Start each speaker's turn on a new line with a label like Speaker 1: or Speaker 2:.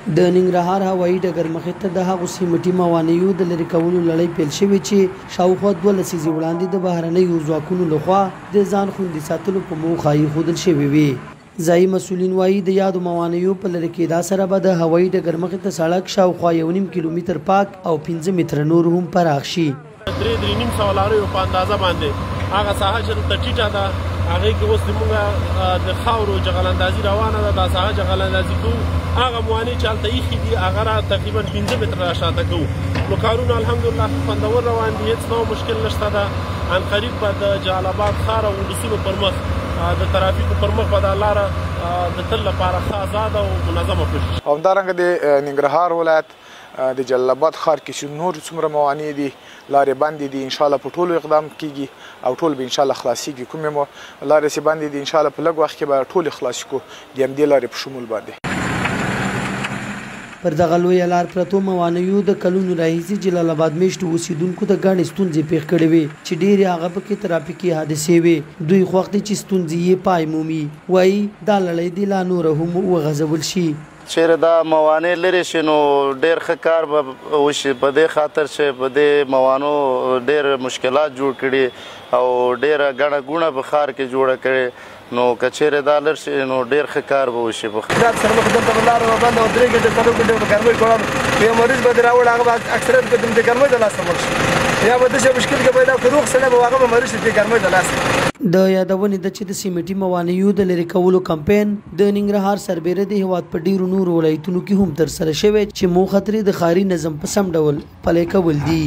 Speaker 1: د ننګرهار هوایي ډګر مخې ته د هغو سیمټي موانعو د لرې کولو لړۍ پیل شوې چې شاوخوا 2 لسیزې وړاندې د بهرنیو ځواکونو لخوا د ځان خوندي ساتلو په موخه ایښودل شوې وې. ځایي مسؤلین وایي د یادو موانعو په لرې کېدا سره به د هوایي ډګر مخې ته سړک شاوخوا 1.5 کیلومتر پاک او 5 متره نور هم پراخ شي.
Speaker 2: 3.5 لاریو په اندازه باندې هغه ساحه چې دلته ټیټه ده هغې کې اوس زموږ د خاورو جغلاندازي روانه ده. دا ساحه جغلاندازي کوو، هغه موانع چې هلته ایښي دي هغه را تقریبا 5 متره را شاته کوو. نو کارونه الحمدلله خوندور روان دي، هېڅ نوع مشکل نشته ده. عنقریب به د جلال آباد ښار او ولسونو پر مخ د ترافیکو پر مخ به دا لاره د تل لپاره ښه ازاده او منظمه کړي.
Speaker 3: همدارنګه د ننګرهار ولایت د جلال آباد ښار کې چې نور څومره موانع دي، لارې بندې دي، انشاءالله په ټولو اقدام کیږي او ټول به انشاءالله خلاصیږي. کومې مو لارې چې بندې دي انشاءالله په لږ وخت کې به ټولې خلاصې کړو د همدې لارې په شمول باندې.
Speaker 1: پر دغه لویه لار پرتو موانعو د کلونو راهیسې جلال آباد میشتو اوسیدونکو ته ګڼې ستونزې پېښ کړې وې چې ډېرې هغه پکې ترافیکي حادثې وې. دوی خوښ دي چې ستونزې یې پای مومي. وایي دا لړۍ دې لا نوره هم وغځول شي.
Speaker 4: چیرې دا موانع لرې شي نو ډېر ښه کار به وشي. په دې خاطر چې په دې موانعو ډېر مشکلات جوړ کړي او ډېره ګڼه ګوڼه په ښار کې جوړه کړې. نو که چیرې دا لر شي نو ډېر ښه کار به وشي.
Speaker 5: سره مخ دلته به لاره بنده او 3 ګنټې 4 ګنټې به ګرمۍ کوړم، یو مریض به دې راوړ هغه به اکثریت به د ګرمۍ د لاسه مړ شي، یا به داسې مشکل کې پیدا کړي روغ سړی به هغه به مریض شي د ګرمۍ د لاسه.
Speaker 1: د یادونې ده چې د سیمټي موانعو د لرې کولو کمپین د ننګرهار سربیره د هېواد په ډېرو نورو ولایتونو کې هم ترسره شوی چې موخه ترې د ښاري نظم په سم ډول پلی کول دي.